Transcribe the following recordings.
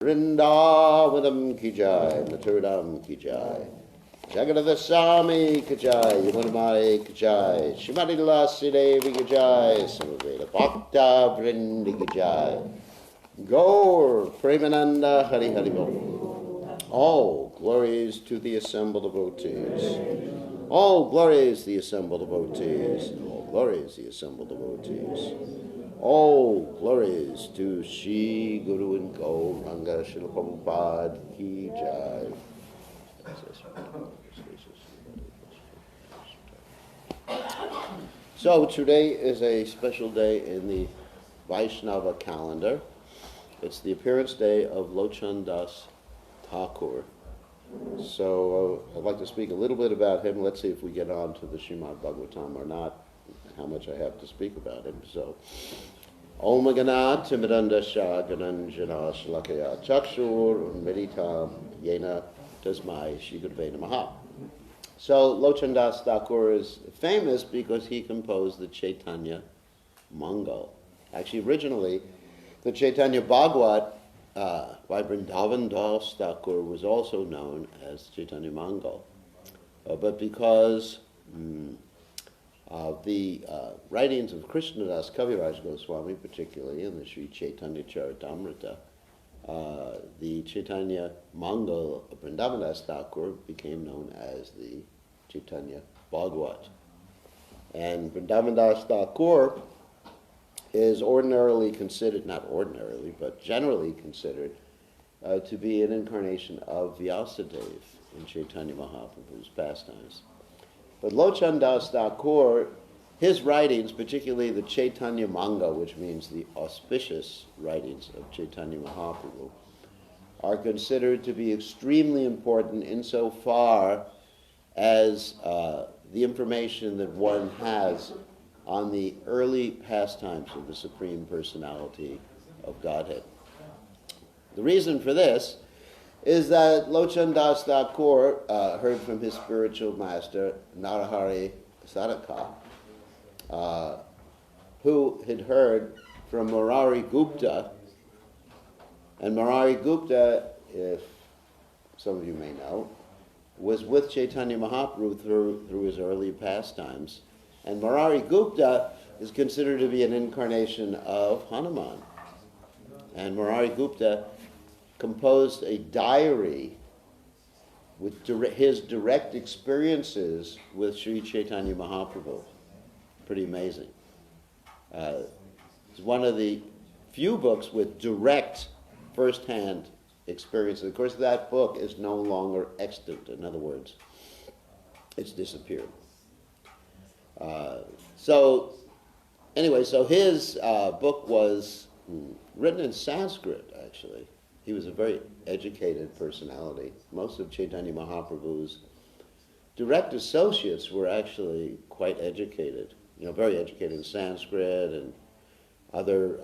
Vrindavanam ki jai, Mathuram ki jai. Jagannath Swami ki jai, Yamunamai ki jai, Shrimati Tulsi Devi ki jai, Samaveda Bhakta Vrindi ki jai. Gaur Premananda Hari Hari Bol. All glories to the assembled devotees. All glories the assembled devotees. All glories the assembled devotees. All glories to Shri Guru and Gauranga Srila Prabhupada ki jai. So today is a special day in the Vaishnava calendar. It's the appearance day of Locana Thakura. So I'd like to speak a little bit about him. Let's see if we get on to the Srimad Bhagavatam or not, how much I have to speak about him. So, Om Ganat Timidandasha Gananjana Shalakaya Chakshur Meditam Yena Tasmai Shri Gurave Namaha. So Locana Thakura is famous because he composed the Chaitanya Mangal. Actually, originally, the Chaitanya Bhagavat by Vrindavan Das Thakura was also known as Chaitanya Mangal. But because of the writings of Krishnadas Kaviraj Goswami, particularly in the Sri Chaitanya Charitamrita, the Chaitanya Mangal of Vrindavan Das Thakura became known as the Chaitanya Bhagavat. And Vrindavan Das Thakura is ordinarily considered, not ordinarily, but generally considered to be an incarnation of Vyasadeva in Chaitanya Mahaprabhu's pastimes. But Locana Thakura, his writings, particularly the Chaitanya Manga, which means the auspicious writings of Chaitanya Mahaprabhu, are considered to be extremely important insofar as the information that one has on the early pastimes of the Supreme Personality of Godhead. The reason for this is that Locana Thakura heard from his spiritual master, Narahari Saraka, who had heard from Murari Gupta. And Murari Gupta, if some of you may know, was with Chaitanya Mahaprabhu through his early pastimes. And Murari Gupta is considered to be an incarnation of Hanuman. And Murari Gupta composed a diary with his direct experiences with Sri Chaitanya Mahaprabhu. Pretty amazing. It's one of the few books with direct first-hand experiences. Of course, that book is no longer extant. In other words, it's disappeared. So his book was written in Sanskrit, actually. He was a very educated personality. Most of Chaitanya Mahaprabhu's direct associates were actually quite educated, very educated in Sanskrit and other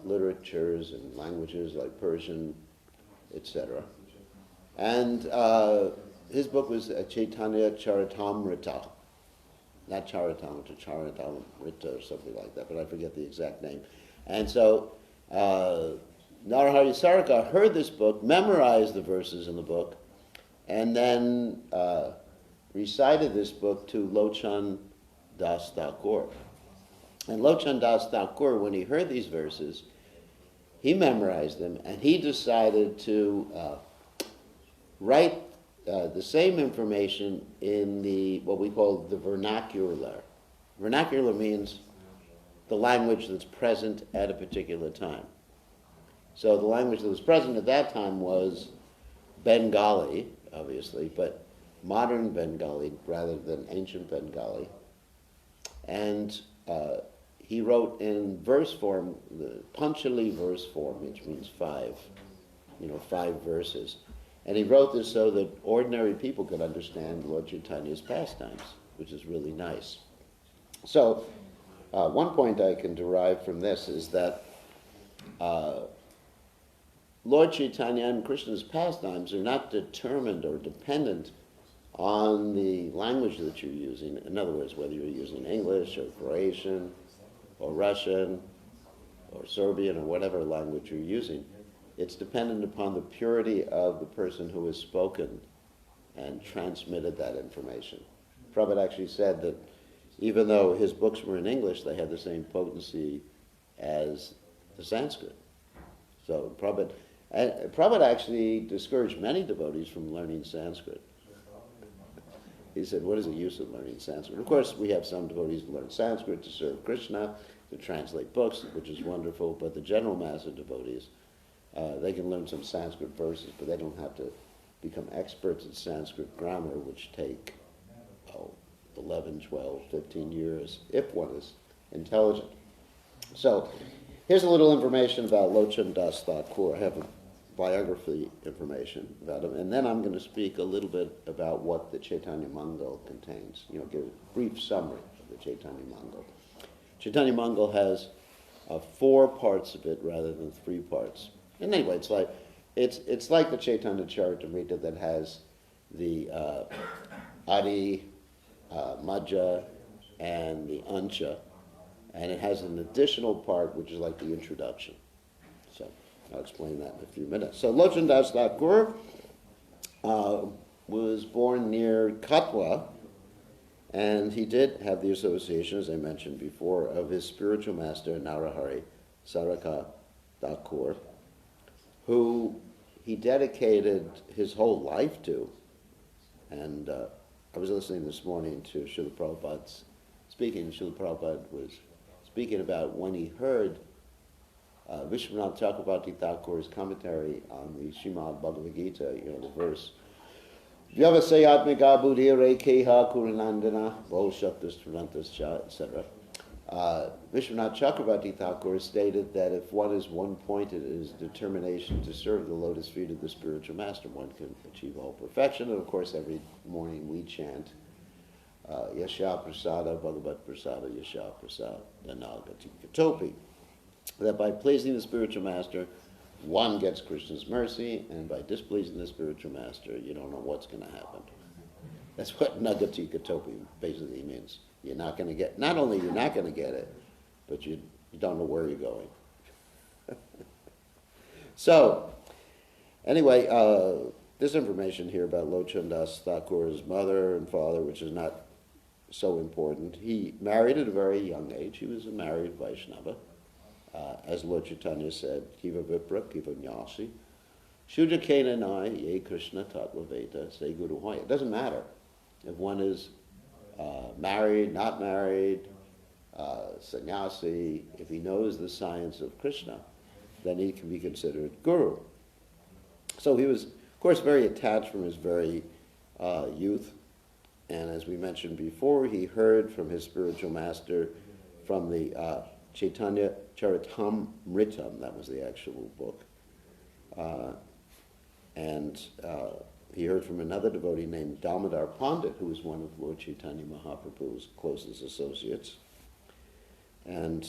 literatures and languages like Persian, etc. And his book was Chaitanya Charitamrita. Not Charitamrita, Charitamrita or something like that, but I forget the exact name. And so Narahari Saraka heard this book, memorized the verses in the book, and then recited this book to Locana Thakura. And Locana Thakura, when he heard these verses, he memorized them, and he decided to write the same information in what we call the vernacular. Vernacular means the language that's present at a particular time. So the language that was present at that time was Bengali, obviously, but modern Bengali rather than ancient Bengali. And he wrote in verse form, the Panchali verse form, which means five verses. And he wrote this so that ordinary people could understand Lord Chaitanya's pastimes, which is really nice. So one point I can derive from this is that Lord Chaitanya and Krishna's pastimes are not determined or dependent on the language that you're using. In other words, whether you're using English or Croatian or Russian or Serbian or whatever language you're using. it's dependent upon the purity of the person who has spoken and transmitted that information. Prabhupada actually said that even though his books were in English, they had the same potency as the Sanskrit. So Prabhupada actually discouraged many devotees from learning Sanskrit. He said, what is the use of learning Sanskrit? Of course, we have some devotees who learn Sanskrit to serve Krishna, to translate books, which is wonderful, but the general mass of devotees, they can learn some Sanskrit verses, but they don't have to become experts in Sanskrit grammar, which take 11, 12, 15 years, if one is intelligent. So, here's a little information about Lochan Das Thakura. I have a biography information about him, and then I'm going to speak a little bit about what the Chaitanya Mangal contains. Give a brief summary of the Chaitanya Mangal. Chaitanya Mangal has 4 parts of it rather than 3 parts. And anyway, it's like the Chaitanya Charitamrita that has the Adi, Madhya, and the Ancha, and it has an additional part which is like the introduction. So I'll explain that in a few minutes. So Lochan Das Thakura was born near Katwa, and he did have the association, as I mentioned before, of his spiritual master, Narahari Saraka Thakur, who he dedicated his whole life to. And I was listening this morning to Srila Prabhupada's speaking. Srila Prabhupada was speaking about when he heard Vishwanath Chakravarti Thakur's commentary on the Srimad Bhagavad Gita, the verse, Vyavasayatmika buddhire keha kuranandana bhoshatas turantas cha, etc. Vishwanath Chakravarti Thakur stated that if one is one-pointed in his determination to serve the lotus feet of the spiritual master, one can achieve all perfection. And of course, every morning we chant, Yasha Prasada Bhagavat Prasada Yasha Prasada Nagati Katopi. That by pleasing the spiritual master, one gets Krishna's mercy, and by displeasing the spiritual master, you don't know what's going to happen. That's what Nagati Katopi basically means. You're not going to get, not only you're not going to get it, but you don't know where you're going. So, anyway, this information here about Lochan Das Thakura's mother and father, which is not so important. He married at a very young age. He was a married Vaishnava. As Lord Chaitanya said, Kiva Vipra, Kiva Nyasi, Shuja Kena Nai, Ye Krishna Tattva Veda, Say Guru Hoya. It doesn't matter if one is married, not married, sannyasi. If he knows the science of Krishna, then he can be considered guru. So he was, of course, very attached from his very youth. And as we mentioned before, he heard from his spiritual master from the Chaitanya Charitamritam, that was the actual book. And he heard from another devotee named Damodar Pandit, who was one of Lord Chaitanya Mahaprabhu's closest associates. And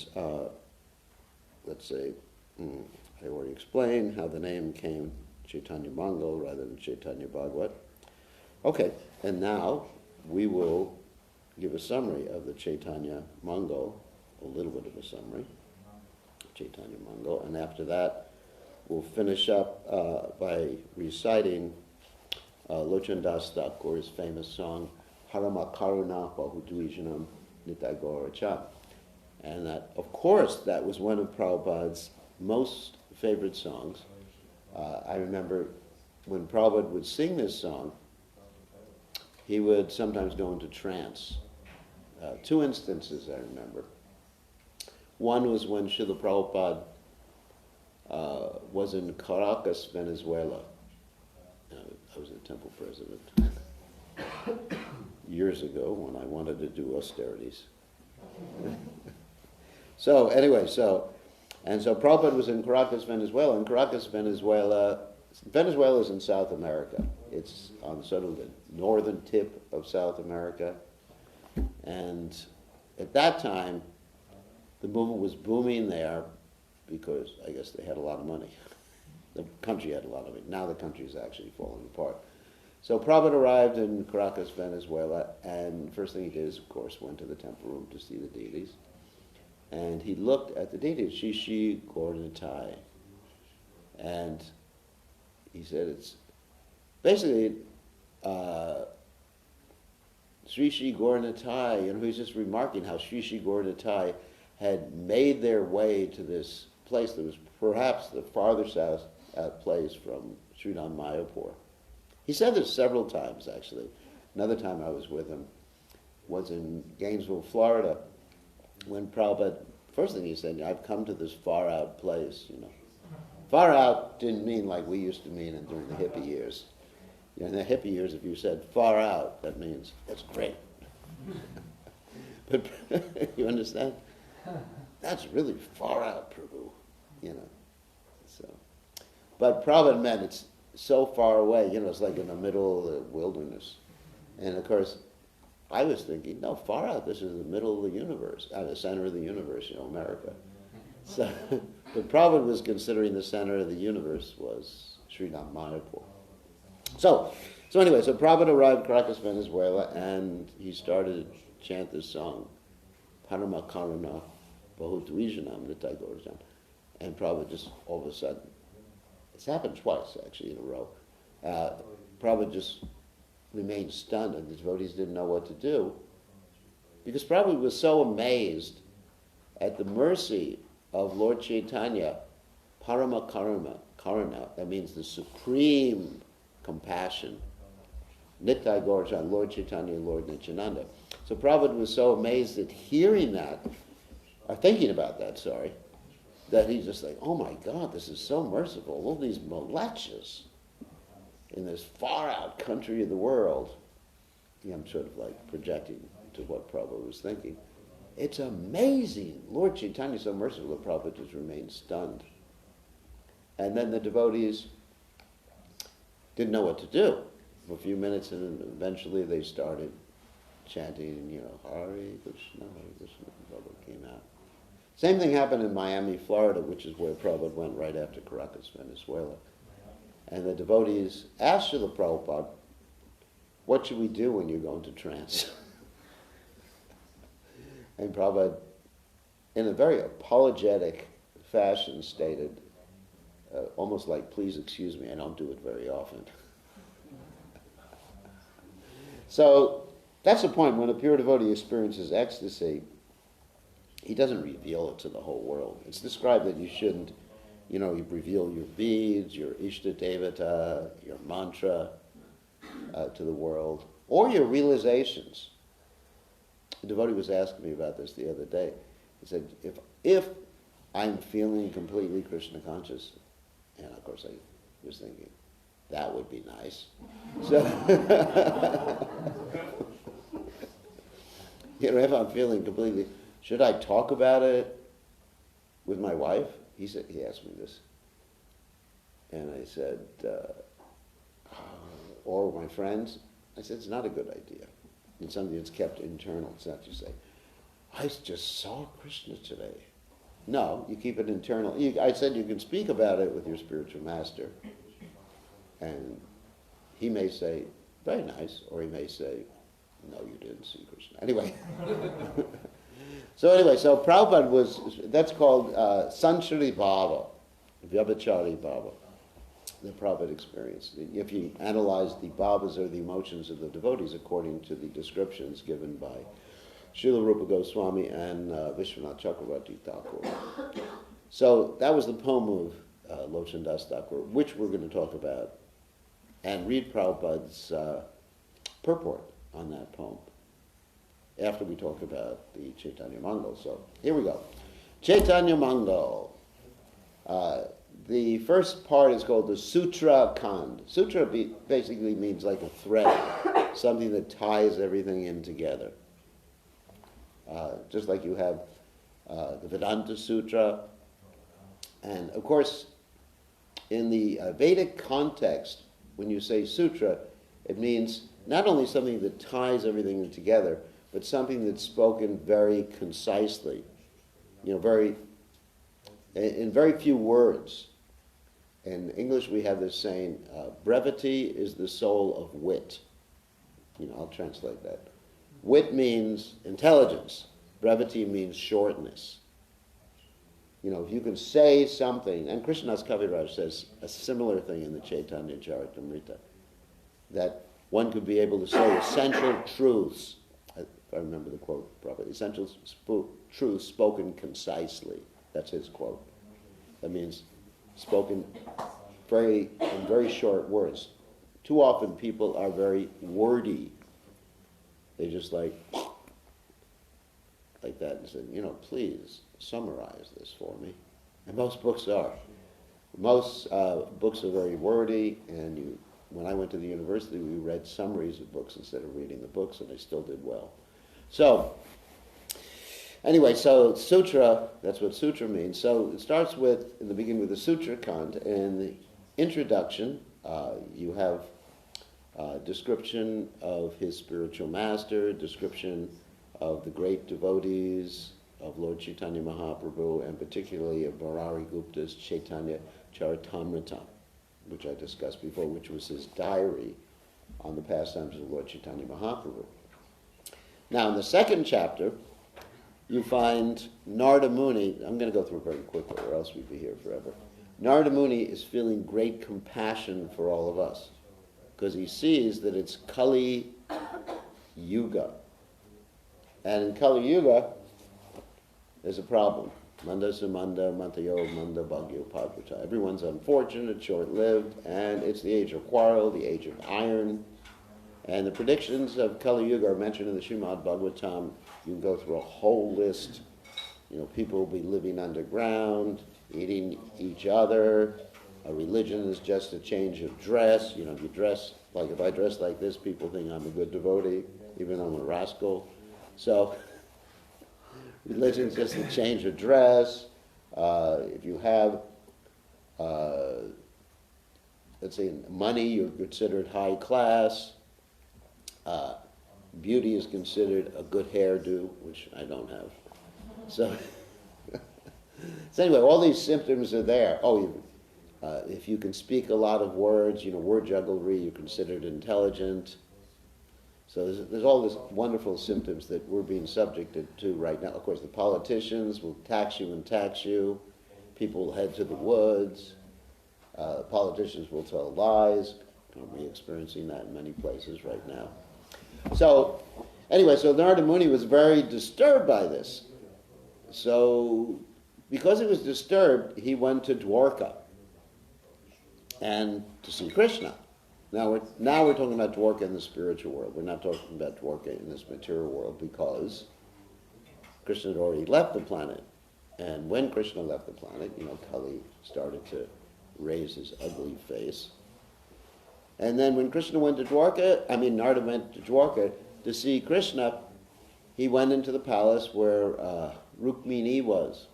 let's say, I already explained how the name came Chaitanya Mangal rather than Chaitanya Bhagavat. Okay, and now we will give a summary of the Chaitanya Mangal, a little bit of a summary, Chaitanya Mangal, and after that we'll finish up by reciting Lochan Das Thakur's famous song, Harama Karuna Bahudvijanam Nitagora Cha. And that, of course, that was one of Prabhupada's most favorite songs. I remember when Prabhupada would sing this song, he would sometimes go into trance. 2 instances I remember. One was when Srila Prabhupada was in Caracas, Venezuela. I was a temple president years ago when I wanted to do austerities. So anyway, so Prabhupada was in Caracas, Venezuela, and Caracas, Venezuela is in South America. It's on sort of the northern tip of South America. And at that time, the movement was booming there because I guess they had a lot of money. The country had a lot of it. Now the country is actually falling apart. So Prabhupada arrived in Caracas, Venezuela, and the first thing he did is, of course, went to the temple room to see the deities. And he looked at the deities, Shishi Gornitai. And he said it's basically Sri Sri Gaur Nitai, he's just remarking how Sri Sri Gaur Nitai had made their way to this place that was perhaps the farthest out place from Sridham Mayapur. He said this several times, actually. Another time I was with him was in Gainesville, Florida, when Prabhupada, first thing he said, I've come to this far out place, Far out didn't mean like we used to mean during the hippie years. In the hippie years, if you said far out, that means that's great. But you understand? That's really far out, Prabhu, So, but Prabhupada meant it's so far away, it's like in the middle of the wilderness. And of course, I was thinking, no, far out, this is the middle of the universe, the center of the universe, America. So, but Prabhupada was considering the center of the universe was Sridham Mayapur. So Prabhupada arrived in Caracas, Venezuela, and he started to chant this song, Parama Karuna Bahudvijanam Nitai Gaurajan. And Prabhupada just all of a sudden, it's happened twice actually in a row, Prabhupada just remained stunned, and the devotees didn't know what to do, because Prabhupada was so amazed at the mercy of Lord Chaitanya, Parama Karuna, that means the supreme compassion, Nitai Gaurajan, Lord Chaitanya and Lord Nityananda. So Prabhupada was so amazed at hearing that, or thinking about that, that he's just like, oh my God, this is so merciful. All these molechas in this far out country of the world. I'm sort of like projecting to what Prabhupada was thinking. It's amazing. Lord Chaitanya is so merciful that Prabhupada just remained stunned. And then the devotees didn't know what to do for a few minutes, and eventually they started chanting, Hare Krishna, Prabhupada came out. Same thing happened in Miami, Florida, which is where Prabhupada went right after Caracas, Venezuela. And the devotees asked Srila Prabhupada, what should we do when you go into trance? And Prabhupada, in a very apologetic fashion, stated, almost like, please excuse me, I don't do it very often. So that's the point. When a pure devotee experiences ecstasy, he doesn't reveal it to the whole world. It's described that you shouldn't, you reveal your beads, your Ishta Devata, your mantra to the world, or your realizations. A devotee was asking me about this the other day. He said, if I'm feeling completely Krishna conscious, and of course I was thinking, that would be nice. So, if I'm feeling completely, should I talk about it with my wife? He asked me this. And I said, or my friends? I said, it's not a good idea. It's something that's kept internal. It's not just say, I just saw Krishna today. No, you keep it internal. I said you can speak about it with your spiritual master. And he may say, very nice, or he may say, no, you didn't see Krishna. Anyway. So Prabhupada that's called Sanchari Bhava, Vyabhachari Bhava, the Prabhupada experience. If you analyze the bhavas or the emotions of the devotees according to the descriptions given by Srila Rupa Goswami and Vishwanath Chakravarti Thakura. So that was the poem of Lochan Das Thakura, which we're going to talk about, and read Prabhupada's purport on that poem after we talk about the Chaitanya Mangal. So here we go. Chaitanya Mangal. The first part is called the Sutra Kand. Sutra basically means like a thread, something that ties everything in together. Just like you have the Vedanta Sutra. And of course, in the Vedic context, when you say sutra, it means not only something that ties everything in together, but something that's spoken very concisely, in very few words. In English, we have this saying, brevity is the soul of wit. I'll translate that. Wit means intelligence. Brevity means shortness. if you can say something, and Krishnadas Kaviraj says a similar thing in the Chaitanya Charitamrita, that one could be able to say essential truths, if I remember the quote properly, essential truths spoken concisely. That's his quote. That means spoken in very short words. Too often people are very wordy. They just like that and say, please summarize this for me. And most books are. Most books are very wordy, and when I went to the university, we read summaries of books instead of reading the books, and I still did well. So, anyway, so sutra, that's what sutra means. So it starts in the beginning with the sutra kant, and the introduction, you have description of his spiritual master, description of the great devotees of Lord Chaitanya Mahaprabhu, and particularly of Bharari Gupta's Chaitanya Charitamrita, which I discussed before, which was his diary on the pastimes of Lord Chaitanya Mahaprabhu. Now, in the second chapter, you find Narada Muni. I'm going to go through it very quickly, or else we'd be here forever. Narada Muni is feeling great compassion for all of us, because he sees that it's Kali Yuga. And in Kali Yuga, there's a problem. Manda sumanda, mantayo, manda bhagyo padvata. Everyone's unfortunate, short-lived, and it's the age of quarrel, the age of iron. And the predictions of Kali Yuga are mentioned in the Srimad Bhagavatam. You can go through a whole list. People will be living underground, eating each other. A religion is just a change of dress. You dress, like if I dress like this, people think I'm a good devotee, even though I'm a rascal. So, religion's just a change of dress. If you have, let's say, money, you're considered high class. Beauty is considered a good hairdo, which I don't have. So, so anyway, all these symptoms are there. If you can speak a lot of words, word jugglery, you're considered intelligent. So there's all these wonderful symptoms that we're being subjected to right now. Of course, the politicians will tax you and tax you. People will head to the woods. Politicians will tell lies. We're experiencing that in many places right now. So, anyway, so Narada Muni was very disturbed by this. So, because he was disturbed, he went to Dwarka and to see Krishna. Now we're talking about Dwarka in the spiritual world. We're not talking about Dwarka in this material world, because Krishna had already left the planet. And when Krishna left the planet, Kali started to raise his ugly face. And then when Krishna went to Narada went to Dwarka to see Krishna, he went into the palace where Rukmini was.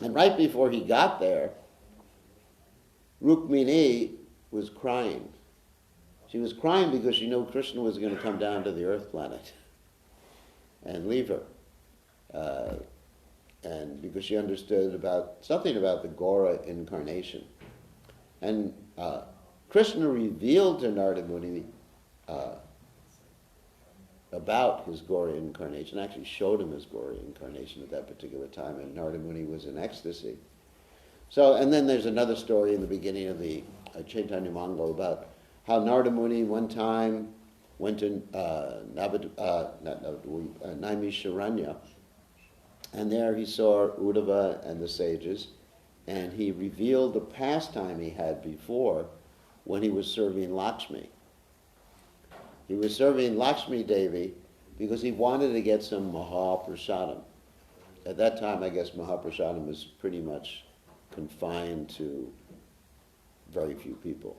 And right before he got there, Rukmini was crying. She was crying because she knew Krishna was going to come down to the earth planet and leave her. And because she understood something about the Gora incarnation. And Krishna revealed to Narada Muni about his Gora incarnation, actually showed him his Gora incarnation at that particular time, and Narada Muni was in ecstasy. So, and then there's another story in the beginning of the Chaitanya Mangal about how Narada Muni one time went to Naimisharanya, and there he saw Uddhava and the sages, and he revealed the pastime he had before when he was serving Lakshmi. He was serving Lakshmi Devi because he wanted to get some Mahaprasadam. At that time, I guess Mahaprasadam was pretty much confined to very few people.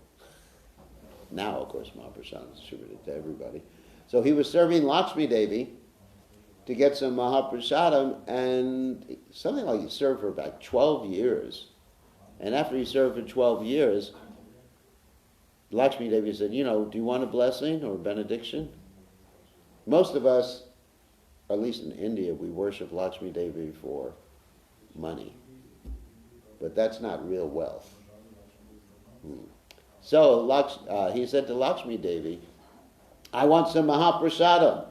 Now, of course, Mahaprasadam is distributed to everybody. So he was serving Lakshmi Devi to get some Mahaprasadam, and something like he served for about 12 years. And after he served for 12 years, Lakshmi Devi said, do you want a blessing or a benediction? Most of us, at least in India, we worship Lakshmi Devi for money. But that's not real wealth. So he said to Lakshmi Devi, I want some Mahaprasadam.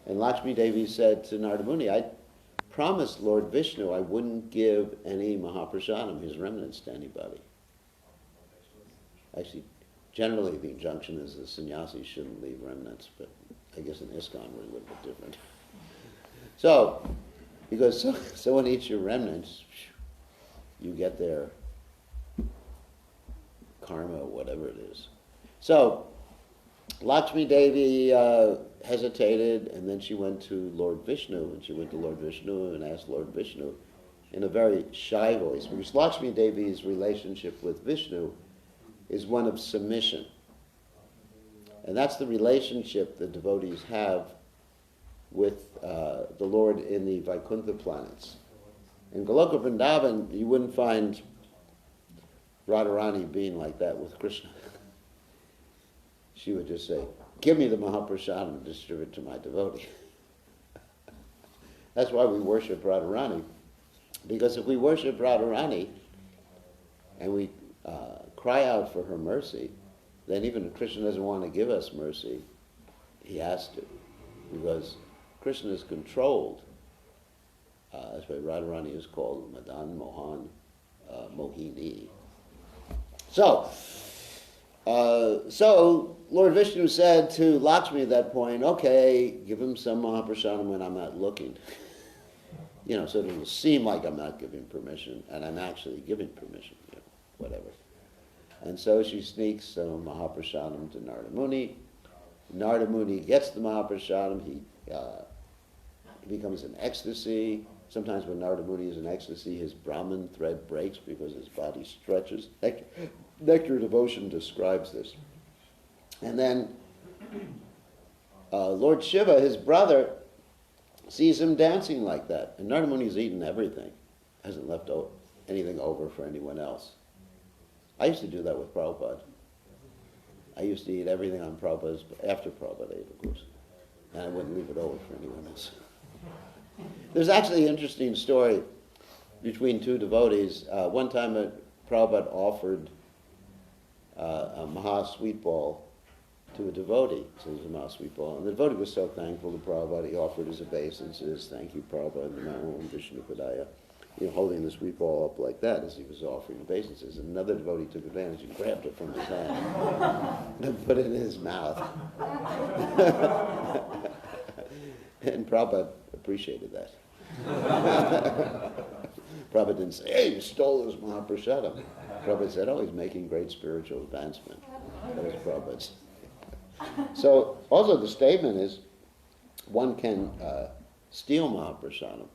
And Lakshmi Devi said to Narada Muni, promised Lord Vishnu I wouldn't give any Mahaprasadam, his remnants, to anybody. Actually, generally the injunction is the sannyasis shouldn't leave remnants, but I guess in ISKCON we're a little bit different. So, because someone eats your remnants, you get their karma, whatever it is. So, Lakshmi Devi hesitated, and then she went to Lord Vishnu, and she went to Lord Vishnu and asked Lord Vishnu in a very shy voice, because Lakshmi Devi's relationship with Vishnu is one of submission. And that's the relationship the devotees have with the Lord in the Vaikuntha planets. In Goloka Vrindavan, you wouldn't find Radharani being like that with Krishna. She would just say, give me the Mahaprasadam and distribute it to my devotee. That's why we worship Radharani. Because if we worship Radharani and we cry out for her mercy, then even if Krishna doesn't want to give us mercy, he has to. Because Krishna is controlled. That's why Radharani is called Madan Mohan Mohini. So Lord Vishnu said to Lakshmi at that point, okay, give him some Mahaprasadam when I'm not looking. So it will seem like I'm not giving permission, and I'm actually giving permission, whatever. And so she sneaks some Mahaprasadam to Narada Muni. Narada Muni gets the Mahaprasadam, he becomes in ecstasy. Sometimes when Narada Muni is in ecstasy, his Brahman thread breaks because his body stretches. Nectar Devotion describes this. And then Lord Shiva, his brother, sees him dancing like that. And Narada Muni's eaten everything. Hasn't left anything over for anyone else. I used to do that with Prabhupada. I used to eat everything on Prabhupada's, after Prabhupada ate, of course. And I wouldn't leave it over for anyone else. There's actually an interesting story between two devotees. One time Prabhupada offered a Maha Sweet Ball to a devotee. So it was a Maha Sweet Ball. And the devotee was so thankful to Prabhupada, he offered his obeisance, thank you, Prabhupada, Namo Vishnu Padaya, holding the sweet ball up like that as he was offering obeisances. And another devotee took advantage and grabbed it from his hand and put it in his mouth. And Prabhupada appreciated that. Prabhupada didn't say, hey, you stole his Mahaprasadam. Prabhupada said, oh, he's making great spiritual advancement. That was Prabhupada's. So, also the statement is, one can steal Mahaprasadam.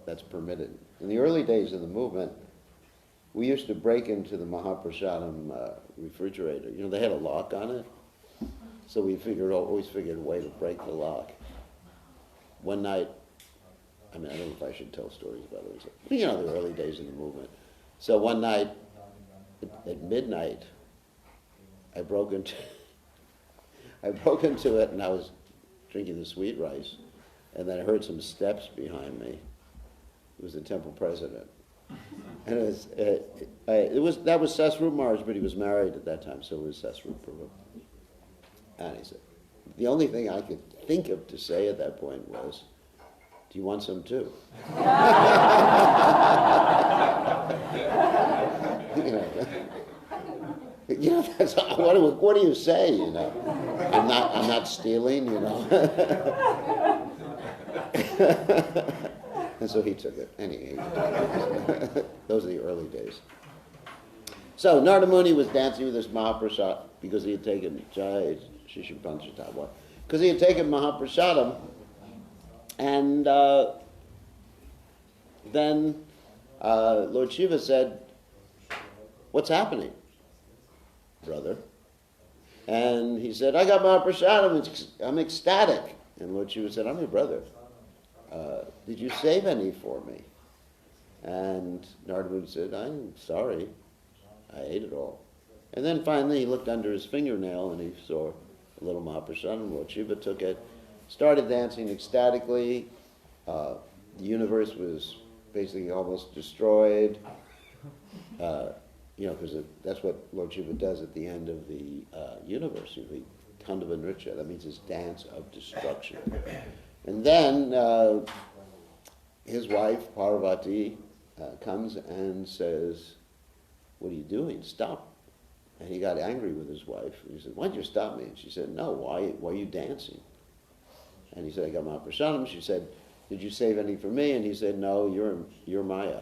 That's permitted. In the early days of the movement, we used to break into the Mahaprasadam refrigerator. They had a lock on it. So we always figured a way to break the lock. One night, I don't know if I should tell stories about it. The early days of the movement. So one night, at midnight, I broke into it, and I was drinking the sweet rice, and then I heard some steps behind me. It was the temple president, and that was Sasrup Maharaj, but he was married at that time, so it was Sasrup Prabhu. And he said, the only thing I could think of to say at that point was, do you want some too? That's, what do you say? I'm not stealing. And so he took it. Anyway, those are the early days. So Narada Muni was dancing with this Mahaprasad because he had taken because he had taken Mahaprasadam, and then Lord Shiva said, "What's happening, brother?" And he said, "I got Mahaprasadam. I'm ecstatic." And Lord Shiva said, "I'm your brother. Did you save any for me?" And Narada Muni said, "I'm sorry. I ate it all." And then finally he looked under his fingernail and he saw a little Mahaprasadam. Lord Shiva took it, started dancing ecstatically. The universe was basically almost destroyed. Because that's what Lord Shiva does at the end of the universe. Tandava Nritya, that means his dance of destruction. And then his wife, Parvati, comes and says, "What are you doing? Stop." And he got angry with his wife. He said, "Why'd you stop me?" And she said, "No, why are you dancing?" And he said, "I got Mahaprashadam." She said, "Did you save any for me?" And he said, "No, you're Maya.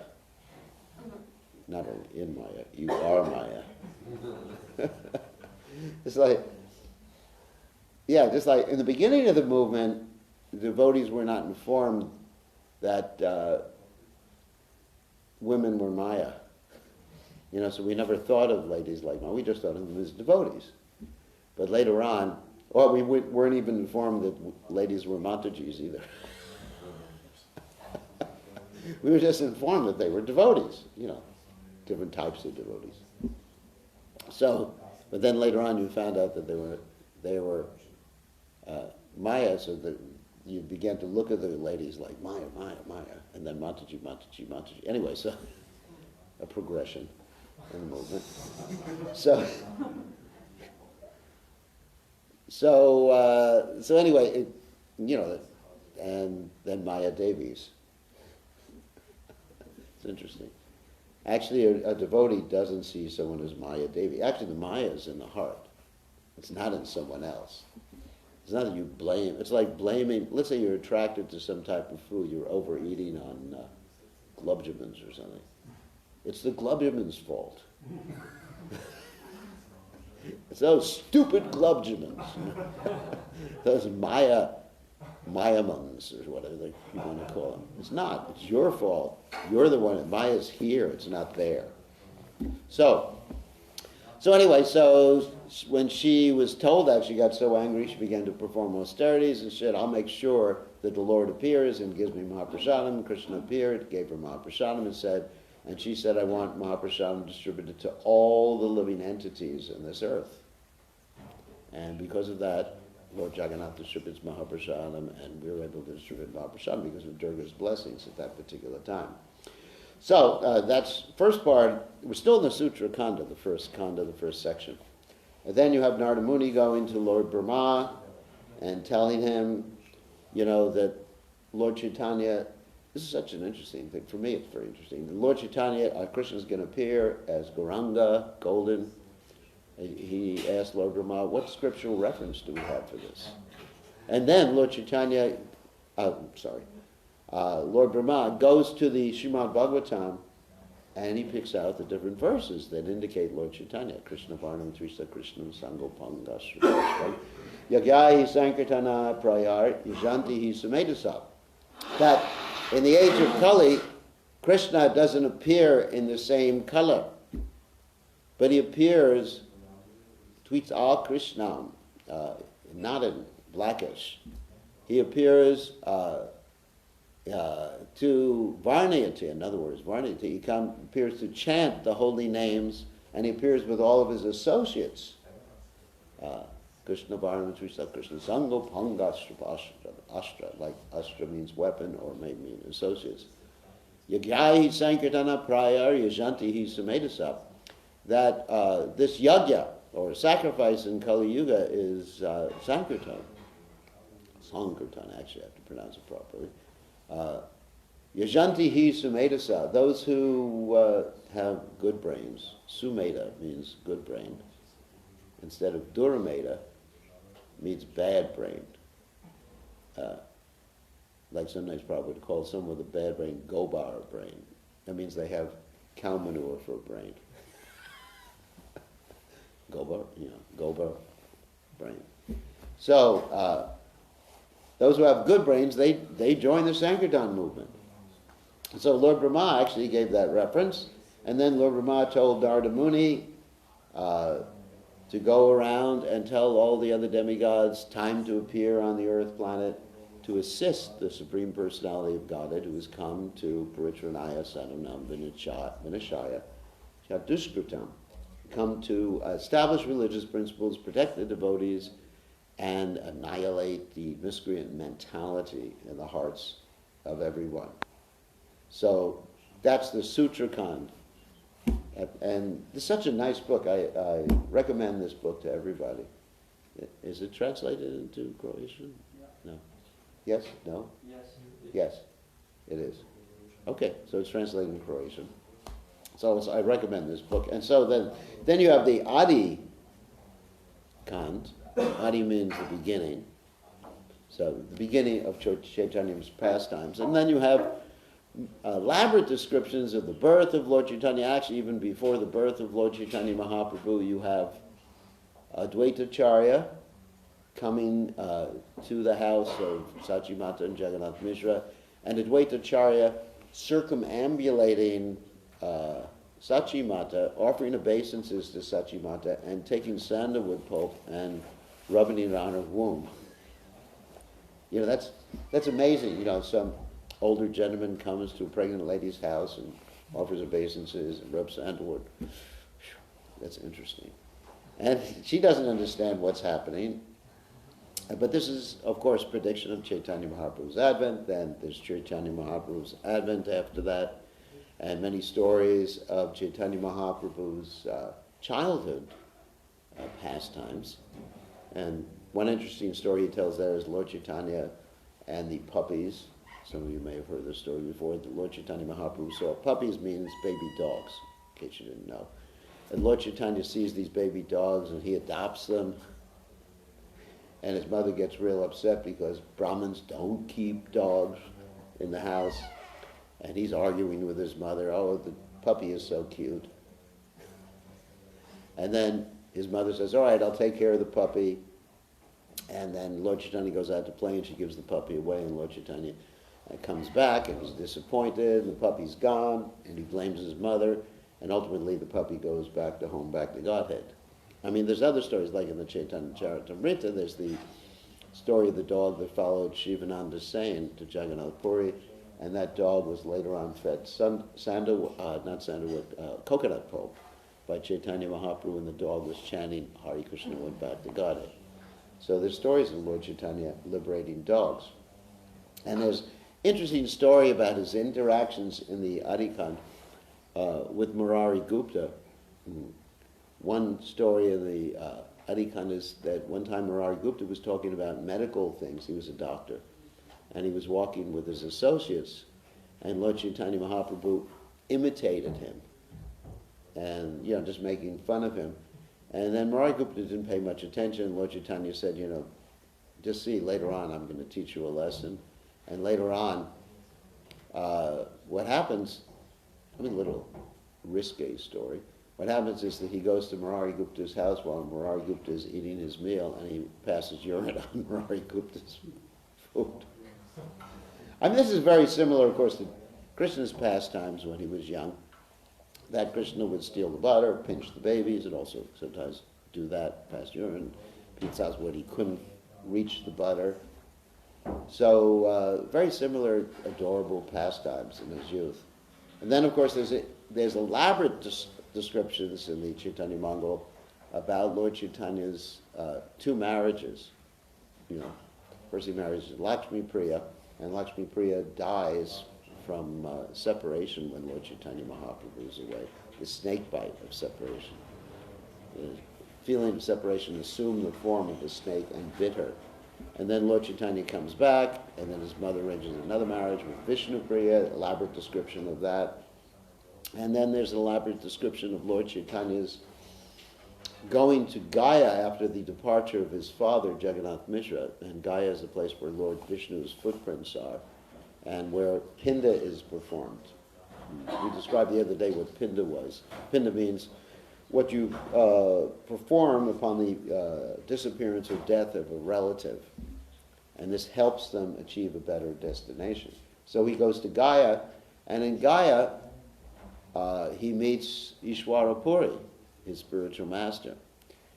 Not only in Maya, you are Maya." It's like, yeah, just like in the beginning of the movement, the devotees were not informed that women were Maya. So we never thought of ladies like Maya. We just thought of them as devotees. But later on, we weren't even informed that ladies were Matajis either. We were just informed that they were devotees, different types of devotees. So, but then later on you found out that they were Maya, so that you began to look at the ladies like Maya, Maya, Maya, and then Mataji, Mataji, Mataji. Anyway, so a progression in the movement. So anyway, and then Maya Devis. It's interesting. Actually, a devotee doesn't see someone as Maya Devi. Actually, the Maya is in the heart. It's not in someone else. It's not that you blame. It's like blaming. Let's say you're attracted to some type of food. You're overeating on glubjamins or something. It's the glubjamins' fault. It's those stupid glubjamins. Those Mayamans, or whatever you want to call them. It's not. It's your fault. You're the one. Maya's here. It's not there. So anyway, when she was told that, she got so angry, she began to perform austerities and said, "I'll make sure that the Lord appears and gives me Mahaprasadam." Krishna appeared, gave her Mahaprasadam, and she said, "I want Mahaprasadam distributed to all the living entities in this earth." And because of that, Lord Jagannath distributes Mahaprasadam, and we were able to distribute Mahaprasadam because of Durga's blessings at that particular time. So that's first part. We're still in the Sutra Kanda, the first section. And then you have Narada Muni going to Lord Brahma and telling him, that Lord Chaitanya, this is such an interesting thing. For me, it's very interesting. Lord Chaitanya, Krishna is going to appear as Gauranga, golden. He asked Lord Brahma, what scriptural reference do we have for this? And then Lord Chaitanya, Lord Brahma goes to the Srimad Bhagavatam, and he picks out the different verses that indicate Lord Chaitanya. Krishna Varnam Trisa Krishna Sangopanga Srivashvam Yagyahi Sankirtana Prayar Yajanti Sumedasa. That in the age of Kali, Krishna doesn't appear in the same color, but he appears tweets all Krishnam, not in blackish. He appears to Varnayati, in other words, Varnayati. He appears to chant the holy names, and he appears with all of his associates. Krishna Varnayati, Krishna Sango Pangastra Astra, like Astra means weapon or may mean associates. Yagyahi Sankirtana Prayar Yajanti Sumedasa. That this yagya, or sacrifice in Kali Yuga, is Sankirtan. Sankirtan, actually, I have to pronounce it properly. Yajanti hi sumedasa, those who have good brains. Sumeda means good brain. Instead of durameda, means bad brain. Like sometimes probably would call someone with a bad brain gobar brain. That means they have cow manure for a brain. Gobar brain. So, those who have good brains, they join the Sankirtan movement. So Lord Brahma actually gave that reference, and then Lord Brahma told Narada Muni to go around and tell all the other demigods time to appear on the earth planet to assist the Supreme Personality of Godhead, who has come to Paritranaya Sadhanam Vinashaya Chatuskritam, come to establish religious principles, protect the devotees, and annihilate the miscreant mentality in the hearts of everyone. So that's the Sutra Kand. And it's such a nice book. I recommend this book to everybody. Is it translated into Croatian? Yeah. No. Yes? No? Yes. Yes. It is. Okay, so it's translated in Croatian. So I recommend this book. And so then you have the Adi Kant. Adi means the beginning. So the beginning of Chaitanya's pastimes. And then you have elaborate descriptions of the birth of Lord Chaitanya. Actually, even before the birth of Lord Chaitanya Mahaprabhu, you have Advaitacharya coming to the house of Sachimata and Jagannath Mishra, and Advaitacharya circumambulating Sachimata, offering obeisances to Sachimata, and taking sandalwood pulp and rubbing it on her womb. You know, that's amazing. You know, some older gentleman comes to a pregnant lady's house and offers obeisances and rubs sandalwood. That's interesting. And she doesn't understand what's happening. But this is, of course, prediction of Chaitanya Mahaprabhu's advent. Then there's Chaitanya Mahaprabhu's advent after that, and many stories of Chaitanya Mahaprabhu's childhood pastimes. And one interesting story he tells there is Lord Chaitanya and the puppies. Some of you may have heard this story before. The Lord Chaitanya Mahaprabhu saw puppies means baby dogs, in case you didn't know. And Lord Chaitanya sees these baby dogs and he adopts them. And his mother gets real upset because Brahmins don't keep dogs in the house. And he's arguing with his mother, oh, the puppy is so cute. And then his mother says, all right, I'll take care of the puppy. And then Lord Chaitanya goes out to play and she gives the puppy away, and Lord Chaitanya comes back and he's disappointed, and the puppy's gone, and he blames his mother, and ultimately the puppy goes back to home, back to Godhead. I mean, there's other stories, like in the Chaitanya Charitamrita, there's the story of the dog that followed Shivananda Sain to Jagannath Puri, and that dog was later on fed coconut pulp by Chaitanya Mahaprabhu, and the dog was chanting Hare Krishna, went back to Godhead. So there's stories of Lord Chaitanya liberating dogs. And there's interesting story about his interactions in the Adhikand with Murari Gupta. One story in the Adhikand is that one time Murari Gupta was talking about medical things. He was a doctor. And he was walking with his associates. And Lord Chaitanya Mahaprabhu imitated him. And, you know, just making fun of him. And then Murari Gupta didn't pay much attention. Lord Chaitanya said, you know, just see, later on I'm going to teach you a lesson. And later on, what happens, I mean, a little risque story. What happens is that he goes to Murari Gupta's house while Murari Gupta is eating his meal, and he passes urine on Murari Gupta's food. I mean, this is very similar, of course, to Krishna's pastimes when he was young. That Krishna would steal the butter, pinch the babies, and also sometimes do that, pass urine. Pizzas when he couldn't reach the butter. So very similar, adorable pastimes in his youth. And then, of course, there's elaborate descriptions in the Chaitanya Mangal about Lord Chaitanya's two marriages. You know, first he marries Lakshmi Priya, and Lakshmi Priya dies from separation when Lord Chaitanya Mahaprabhu is away. The snake bite of separation. The feeling of separation assumed the form of a snake and bit her. And then Lord Chaitanya comes back, and then his mother arranges another marriage with Vishnu Priya, elaborate description of that. And then there's an elaborate description of Lord Chaitanya's going to Gaya after the departure of his father, Jagannath Mishra. And Gaya is the place where Lord Vishnu's footprints are, and where Pinda is performed. We described the other day what Pinda was. Pinda means what you perform upon the disappearance or death of a relative. And this helps them achieve a better destination. So he goes to Gaya, and in Gaya, he meets Ishwara Puri, his spiritual master.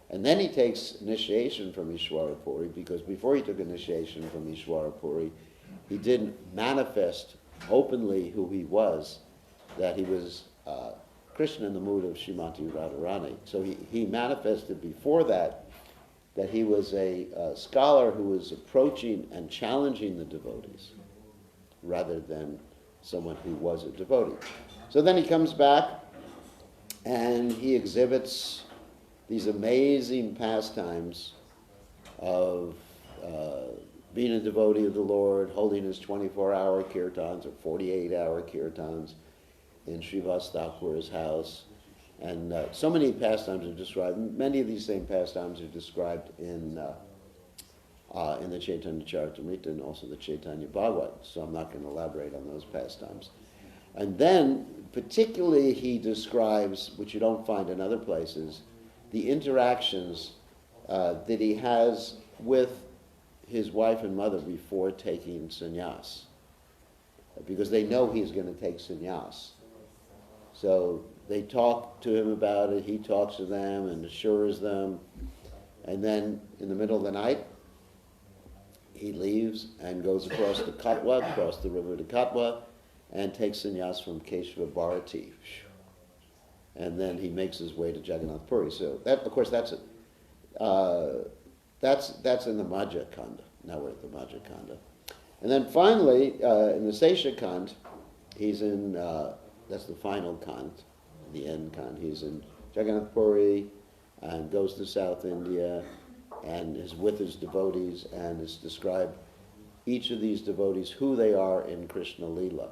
And then he takes initiation from Ishwara Puri, because before he took initiation from Ishwara Puri, he didn't manifest openly who he was, that he was Krishna in the mood of Srimati Radharani. So he manifested before that he was a scholar who was approaching and challenging the devotees, rather than someone who was a devotee. So then he comes back and he exhibits these amazing pastimes of being a devotee of the Lord, holding his 24-hour kirtans or 48-hour kirtans in Srivas Thakura's house. And so many pastimes are described. Many of these same pastimes are described in the Chaitanya Charitamrita and also the Chaitanya Bhagavat. So I'm not going to elaborate on those pastimes. And then, particularly, he describes, which you don't find in other places, the interactions that he has with his wife and mother before taking sannyas, because they know he's going to take sannyas. So they talk to him about it, he talks to them and assures them, and then in the middle of the night, he leaves and goes across the Katwa, across the river to Katwa, and takes sannyas from Keshava Bharati. And then he makes his way to Jagannath Puri. So that, of course, that's in the Madhya Kanda. Now we're at the Madhya Kanda. And then finally, in the Sesha Kand, he's in, that's the final Kand, the end Kand. He's in Jagannath Puri and goes to South India and is with his devotees and is described, each of these devotees, who they are in Krishna Lila.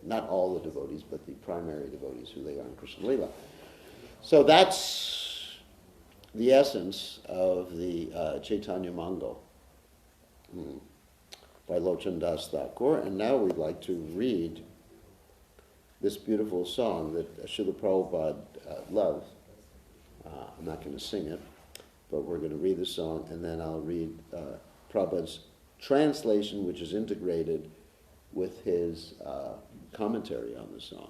Not all the devotees, but the primary devotees, who they are in Krishna Lila. So that's the essence of the Chaitanya Mangal by Lochan Das Thakur. And now we'd like to read this beautiful song that Srila Prabhupada loved. I'm not going to sing it, but we're going to read the song, and then I'll read Prabhupada's translation, which is integrated with his commentary on the song.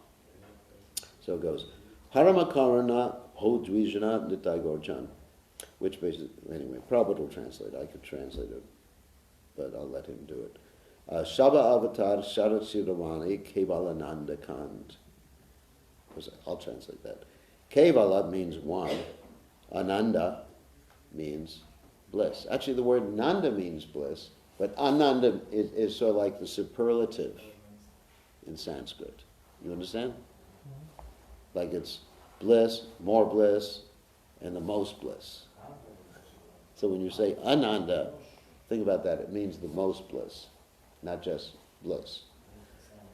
So it goes, Haramakarana Ho Dvijana Nitai Gorjan, which basically, anyway, Prabhupada will translate. I could translate it, but I'll let him do it. Shaba Avatar Sharat Siravani Kevalananda Kand. I'll translate that. Kevala means one. Ananda means bliss. Actually, the word Nanda means bliss, but Ananda is sort of like the superlative in Sanskrit. You understand? Like it's bliss, more bliss, and the most bliss. So when you say Ananda, think about that. It means the most bliss, not just bliss.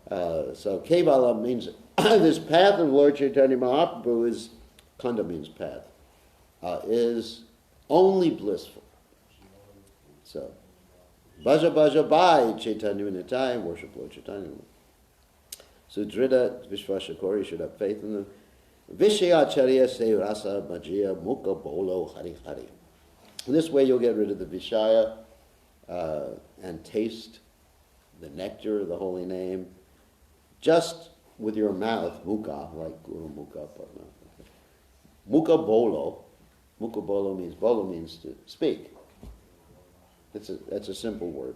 So Kevala means this path of Lord Chaitanya Mahaprabhu is, Kanda means path, is only blissful. So, Bhaja Bhaja Bhai Chaitanya Nitai, worship Lord Chaitanya. Sudrida Vishvashakori, you should have faith in them. Vishayacharya Se Rasa Majia Mukha Bolo Hari Hari. This way you'll get rid of the Vishaya and taste the nectar of the holy name just with your mouth, mukha, like Guru Mukha Padma. Mukha Bolo. Mukha Bolo means to speak. That's a simple word.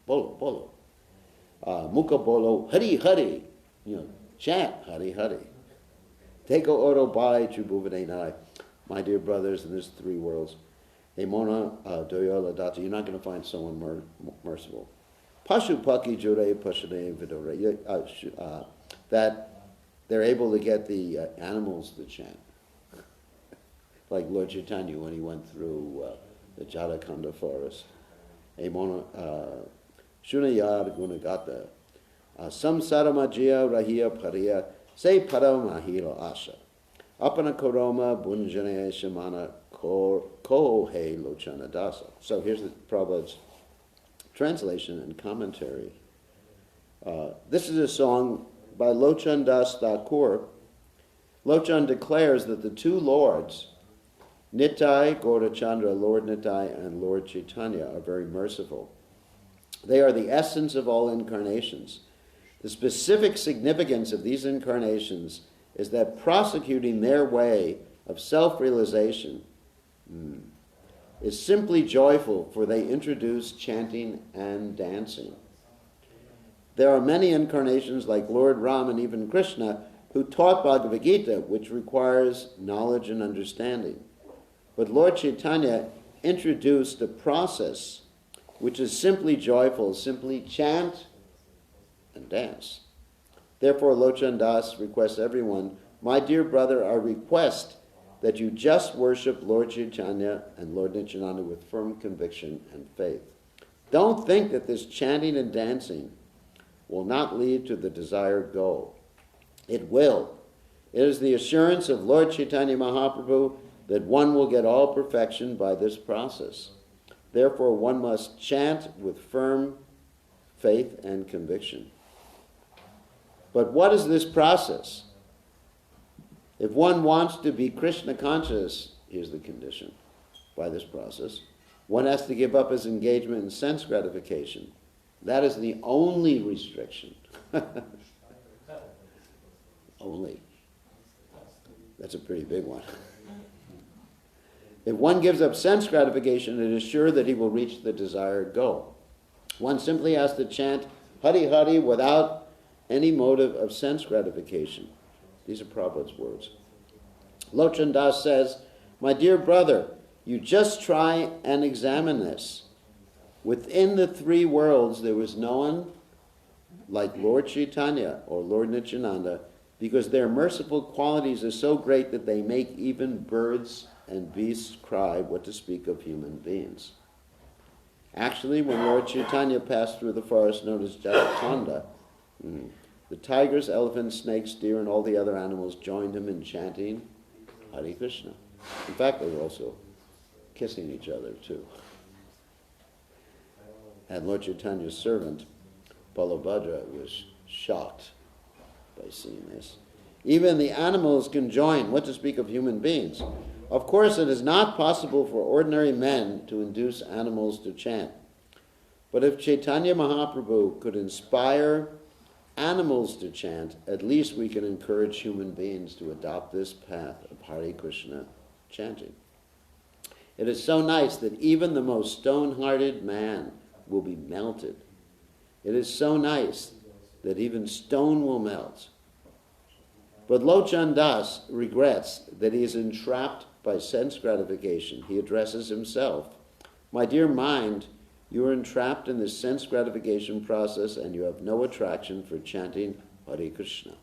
Bolo. Mukha Bolo, Hari Hari. Chant Hari Hari. Teko Oro Bai Chubhuvadenai. My dear brothers, and there's three worlds. Emona Doyola Data. You're not going to find someone merciful. Pashu Paki Jure Pashane Vidore. That they're able to get the animals to chant. Like Lord Chaitanya when he went through the Jharakanda forest. Emona Shunayad Gunagata. Samsara Majia Rahia Pariya Se Paramahila Asha. Apana Koroma Bunjane Shamana Kohe Lochana Dasa. So here's the Prabhupada's translation and commentary. This is a song by Lochan Das Thakur. Lochan declares that the two lords, Nitai, Gaurachandra, Lord Nitai, and Lord Chaitanya, are very merciful. They are the essence of all incarnations. The specific significance of these incarnations is that prosecuting their way of self-realization is simply joyful, for they introduce chanting and dancing. There are many incarnations like Lord Ram and even Krishna who taught Bhagavad Gita, which requires knowledge and understanding. But Lord Chaitanya introduced a process which is simply joyful, simply chant and dance. Therefore, Lochan Das requests everyone, my dear brother, I request that you just worship Lord Chaitanya and Lord Nityananda with firm conviction and faith. Don't think that this chanting and dancing will not lead to the desired goal. It will. It is the assurance of Lord Chaitanya Mahaprabhu that one will get all perfection by this process. Therefore, one must chant with firm faith and conviction. But what is this process? If one wants to be Krishna conscious, here's the condition, by this process, one has to give up his engagement in sense gratification. That is the only restriction. Only. That's a pretty big one. If one gives up sense gratification, it is sure that he will reach the desired goal. One simply has to chant Hari Hari without any motive of sense gratification. These are Prabhupada's words. Lochan Das says, my dear brother, you just try and examine this. Within the three worlds, there was no one like Lord Chaitanya or Lord Nityananda, because their merciful qualities are so great that they make even birds and beasts cry, what to speak of human beings. Actually, when Lord Chaitanya passed through the forest known as Jatakhanda, the tigers, elephants, snakes, deer, and all the other animals joined him in chanting Hare Krishna. In fact, they were also kissing each other too. And Lord Chaitanya's servant, Balabhadra, was shocked by seeing this. Even the animals can join, what to speak of human beings. Of course, it is not possible for ordinary men to induce animals to chant. But if Chaitanya Mahaprabhu could inspire animals to chant, at least we can encourage human beings to adopt this path of Hare Krishna chanting. It is so nice that even the most stone-hearted man will be melted. It is so nice that even stone will melt. But Lochan Das regrets that he is entrapped by sense gratification. He addresses himself. My dear mind, you are entrapped in this sense gratification process and you have no attraction for chanting Hare Krishna.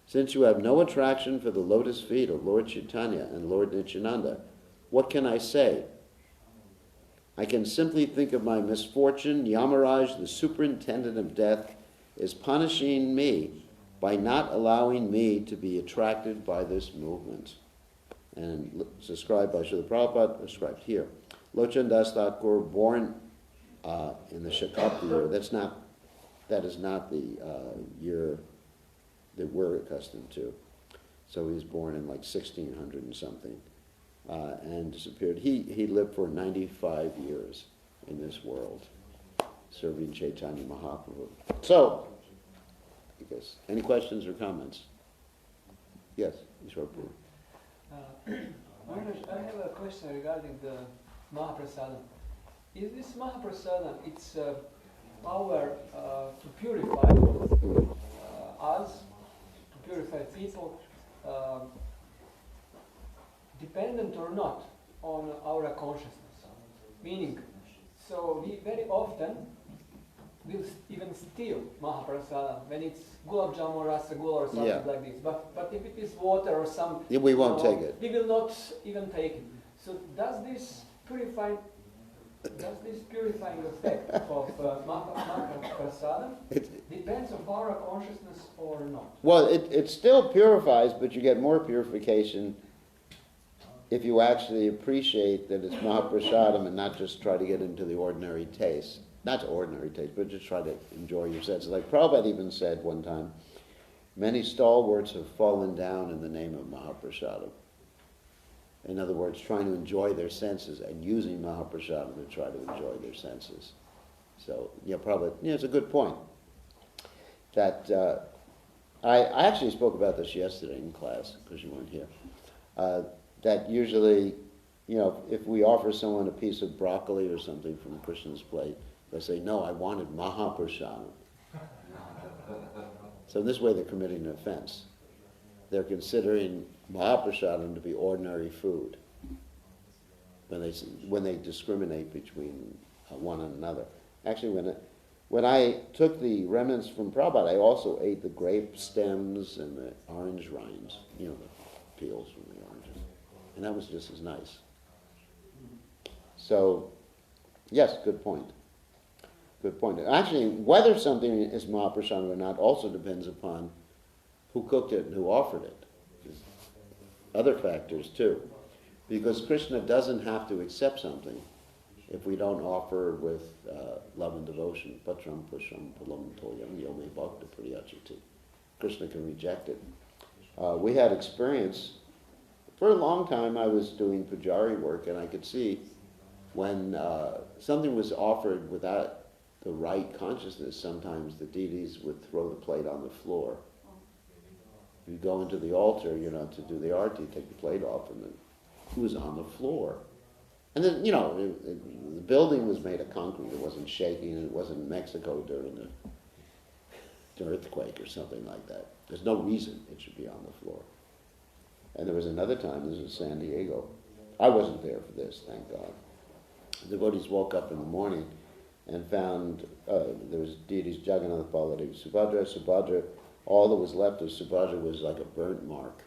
Since you have no attraction for the lotus feet of Lord Chaitanya and Lord Nityananda, what can I say? I can simply think of my misfortune. Yamaraj, the superintendent of death, is punishing me by not allowing me to be attracted by this movement. And it's described by Srila Prabhupada, described here. Lochan Das Thakur, born in the Shakopti year. That is not the year that we're accustomed to. So he was born in like 1600 and something, and disappeared. He lived for 95 years in this world, serving Chaitanya Mahaprabhu. So, I guess, any questions or comments? Yes, Ishwar Prabhu. I have a question regarding the Mahaprasadam. Is this Mahaprasadam, it's power to purify us, to purify people, dependent or not on our consciousness? Meaning, so we very often will even steal Mahaprasadam when it's gulab jamun or rasagula or something like this. But if it is water or some, we won't take it. We will not even take it. So does this purifying effect of Mahaprasadam depends on our consciousness or not? Well, it still purifies, but you get more purification if you actually appreciate that it's Mahaprasadam and not just try to get into the ordinary taste. Not ordinary taste, but just try to enjoy your senses. Like Prabhupada even said one time, many stalwarts have fallen down in the name of Mahaprasadam. In other words, trying to enjoy their senses and using Mahaprasadam to try to enjoy their senses. So, it's a good point. That I actually spoke about this yesterday in class, because you weren't here. That usually, if we offer someone a piece of broccoli or something from Krishna's plate, they say, no, I wanted Mahaprasadam. So in this way they're committing an offense. They're considering Mahaprasadam to be ordinary food when they discriminate between one and another. Actually, when I took the remnants from Prabhupada, I also ate the grape stems and the orange rinds, the peels from the oranges. And that was just as nice. So, yes, good point. good point. Actually, whether something is Mahaprasad or not also depends upon who cooked it and who offered it. There's other factors too. Because Krishna doesn't have to accept something if we don't offer with love and devotion. Patram pusham pulam toyam yome bhakta priyachati. Krishna can reject it. We had experience. For a long time I was doing pujari work, and I could see when something was offered without the right consciousness, sometimes the deities would throw the plate on the floor. You go into the altar, to do the arti, take the plate off, and it was on the floor. And then, the building was made of concrete. It wasn't shaking. It wasn't Mexico during the earthquake or something like that. There's no reason it should be on the floor. And there was another time, this was San Diego. I wasn't there for this, thank God. The devotees woke up in the morning and found there was deities Jagannath, Baladev, Subhadra. All that was left of Subhadra was like a burnt mark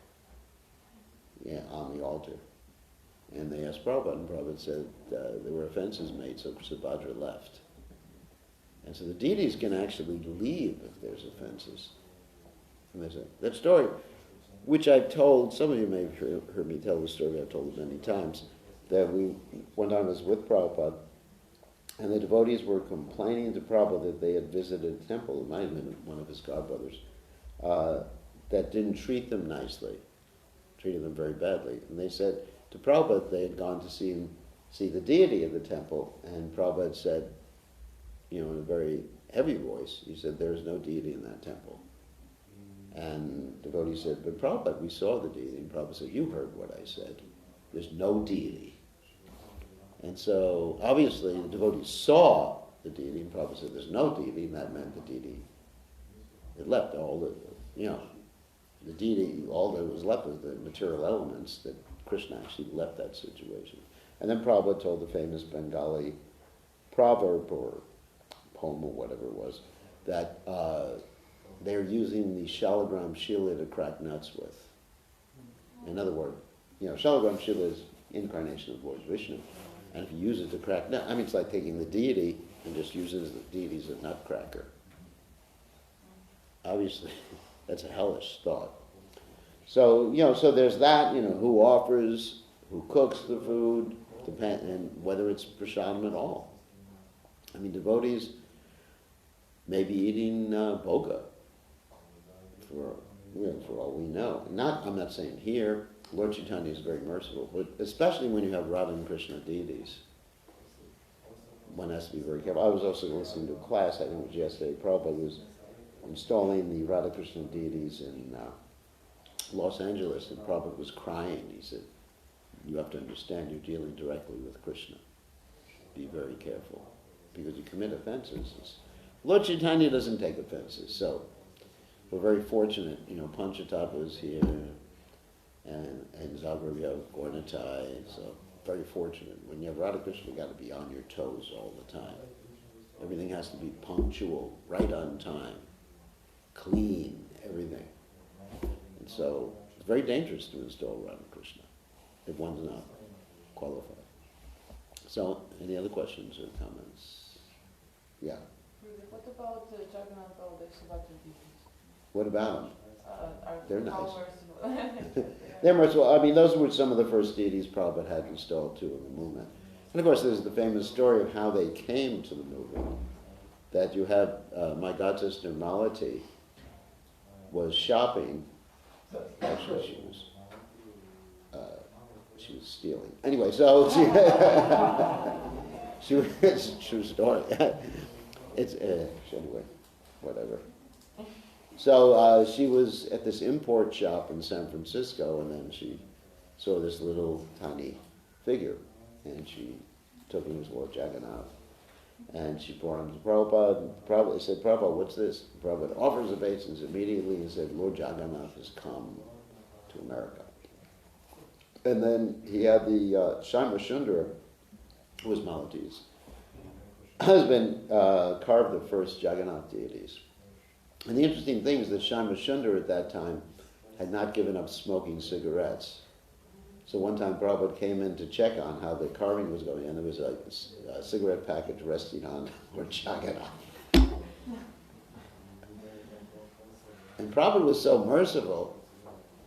on the altar. And they asked Prabhupada, and Prabhupada said there were offenses made, so Subhadra left. And so the deities can actually leave if there's offenses. And they said, that story, which I've told, some of you may have heard me tell the story, I've told it many times, that one time I was with Prabhupada, and the devotees were complaining to Prabhupada that they had visited a temple, it might have been one of his godbrothers, that didn't treat them nicely, treated them very badly. And they said to Prabhupada they had gone to see the deity of the temple, and Prabhupada said, in a very heavy voice, he said, there is no deity in that temple. And the devotee said, but Prabhupada, we saw the deity. And Prabhupada said, you heard what I said. There's no deity. And so, obviously, the devotee saw the deity, and Prabhupada said, there's no deity, and that meant the deity had left. The deity, all that was left was the material elements, that Krishna actually left that situation. And then Prabhupada told the famous Bengali proverb, or poem, or whatever it was, that they're using the Shalagram Shila to crack nuts with. In other words, Shalagram Shila is incarnation of Lord Vishnu. And if you use it to crack nuts, it's like taking the deity and just using the deity as a nutcracker. Obviously, that's a hellish thought. So, so there's that, who offers, who cooks the food, and whether it's prasadam at all. Devotees may be eating boga, for all we know. I'm not saying here, Lord Chaitanya is very merciful, but especially when you have Radha and Krishna deities, one has to be very careful. I was also listening to a class, I think it was yesterday, Prabhupada was installing the Radha Krishna deities in Los Angeles, and Prabhupada was crying. He said, you have to understand you're dealing directly with Krishna. Be very careful, because you commit offenses. Lord Chaitanya doesn't take offenses, so we're very fortunate. Panchatattva is here, and Zagreb Gornatai, so very fortunate. When you have Radha Krishna, you've got to be on your toes all the time. Everything has to be punctual, right on time, clean, everything. And so it's very dangerous to install Radha Krishna if one's not qualified. So, any other questions or comments? Yeah. What about Jagannath Baladev Subhadra deities? What about them? They're nice. Merciful? They're merciful. Those were some of the first deities Prabhupada had installed too in the movement. And of course, there's the famous story of how they came to the movement. That you have my godsister Malati was shopping. Actually, she was stealing. Anyway, so she was true story. It's anyway, whatever. So she was at this import shop in San Francisco, and then she saw this little tiny figure, and she took him as Lord Jagannath. And she brought him to Prabhupada. Prabhupada said, Prabhupada, what's this? Prabhupada offers obeisance immediately and said, Lord Jagannath has come to America. And then he had the Shama Sundara, who was Malati's husband, carved the first Jagannath deities. And the interesting thing is that Shama Sundara at that time had not given up smoking cigarettes. So one time Prabhupada came in to check on how the carving was going, and there was a cigarette package resting on Lord Jagannath. And Prabhupada was so merciful.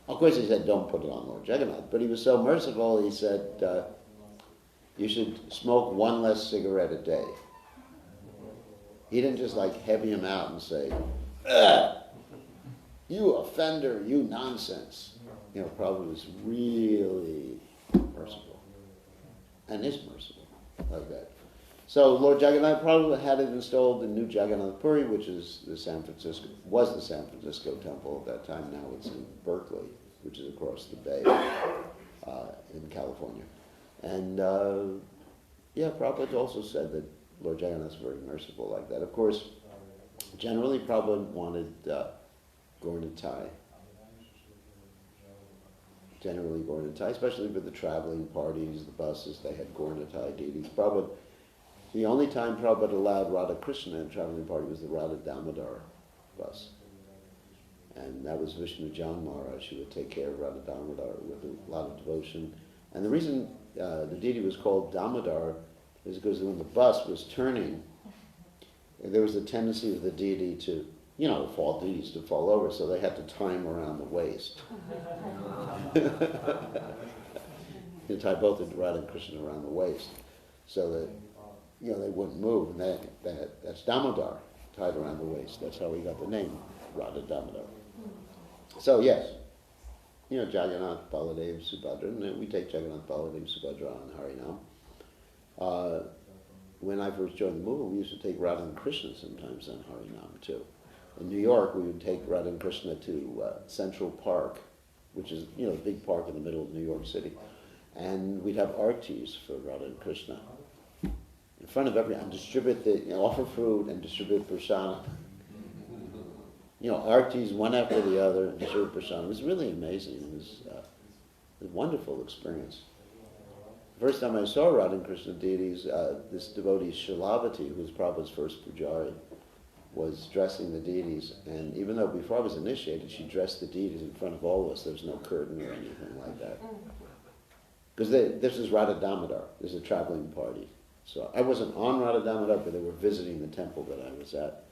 Of course, he said, don't put it on Lord Jagannath. But he was so merciful, he said, you should smoke one less cigarette a day. He didn't just like heavy him out and say, you offender, you nonsense. You know, Prabhupada was really merciful. And is merciful, like that. So Lord Jagannath Prabhupada had it installed in New Jagannath Puri, which is was the San Francisco temple at that time. Now it's in Berkeley, which is across the bay in California. And Prabhupada also said that Lord Jagannath is very merciful like that. Of course, generally Prabhupada wanted Gaura-Nitai. Generally Gaura-Nitai, especially for the traveling parties, the buses, they had Gaura-Nitai deities. Prabhupada, the only time Prabhupada allowed Radha Krishna in a traveling party was the Radha Damodar bus. And that was Vishnu Jan Maharaj. He would take care of Radha Damodar with a lot of devotion. And the reason the deity was called Damodar is because when the bus was turning, there was a tendency of the deity to, deities to fall over, so they had to tie him around the waist. You tie both the Radha and Krishna around the waist, so that they wouldn't move. And that's Damodar, tied around the waist. That's how he got the name, Radha Damodar. So yes, Jagannath, Baladev, Subhadra, and we take Jagannath, Baladev, Subhadra on Harinam. When I first joined the movement, we used to take Radha and Krishna sometimes on Harinam too. In New York, we would take Radha and Krishna to Central Park, which is a big park in the middle of New York City, and we'd have artis for Radha and Krishna in front of everyone, and distribute offer food and distribute prasad. Artis one after the other, and distribute prasad. It was really amazing. It was a wonderful experience. The first time I saw Radha and Krishna deities, this devotee Shilavati, who was Prabhupada's first pujari, was dressing the deities, and even though before I was initiated, she dressed the deities in front of all of us. There was no curtain or anything like that. Because this is Radha Damodar. This is a traveling party. So I wasn't on Radha Damodar, but they were visiting the temple that I was at,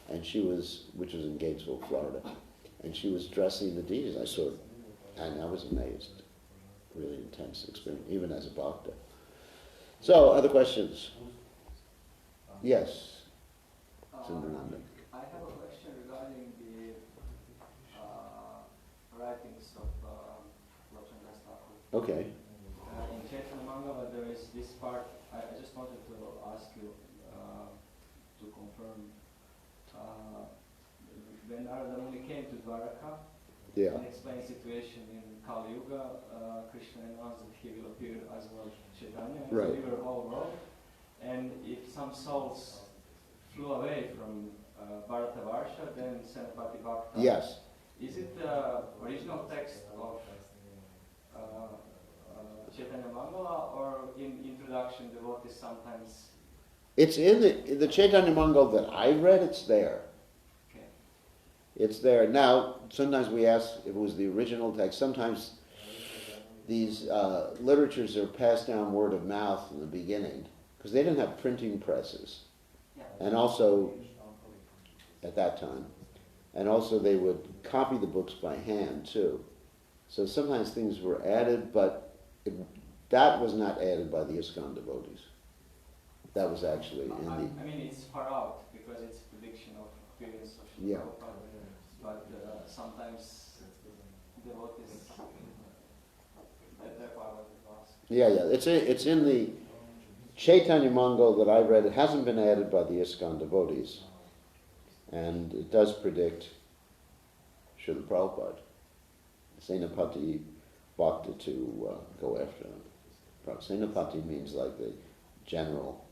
and which was in Gatesville, Florida, and she was dressing the deities. I saw it, and I was amazed. Really intense experience, even as a bhakta. So, other questions? Yes. Sundarananda. I have a question regarding the writings of Locana. Okay. In Chaitanya Mangala, there is this part. I just wanted to ask you to confirm. When Narada Muni came to Dwaraka and explained the situation in Kali Yuga, Krishna announced that he will appear as Lord Chaitanya and deliver the whole world. And if some souls flew away from Bharatavarsha, then Senapati Bhakta. Yes. Is it the original text of Chaitanya Mangala, or in introduction devotees sometimes? It's in the Chaitanya Mangal that I read. It's there. Okay. It's there. Now, sometimes we ask if it was the original text. Sometimes these literatures are passed down word of mouth in the beginning, because they didn't have printing presses. And also, at that time, and also they would copy the books by hand too. So sometimes things were added, but that was not added by the ISKCON devotees. That was actually in the... I mean, it's far out, because it's prediction of appearance of Yeah. Prabhupada, but sometimes devotees, that's why I wanted to ask. Yeah. It's in the Chaitanya Mangal that I read. It hasn't been added by the ISKCON devotees, and it does predict Srila Prabhupada, Senapati Bhakta, to go after them. Senapati means like the general,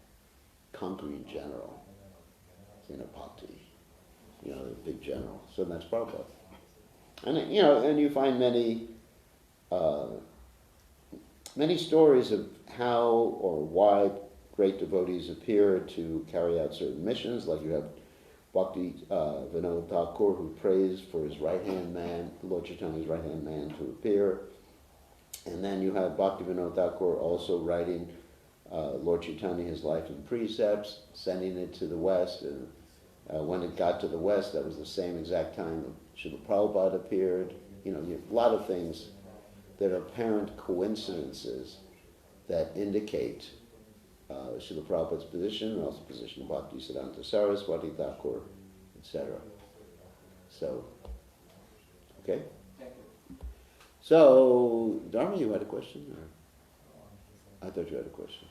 conquering general. Senapati, the big general. So that's Prabhupada. And and you find many stories of how or why great devotees appear to carry out certain missions. Like you have Bhakti Vinod Thakur, who prays for his right-hand man, Lord Chaitanya's right-hand man, to appear. And then you have Bhaktivinoda Thakur also writing Lord Chaitanya, his life and precepts, sending it to the West. And when it got to the West, that was the same exact time that Srila Prabhupada appeared. You have a lot of things that are apparent coincidences that indicate Srila Prabhupada's position, and also the position of Bhaktisiddhanta Saraswati Thakur, etc. So, okay? Thank you. So, Dharma, you had a question? Or? I thought you had a question.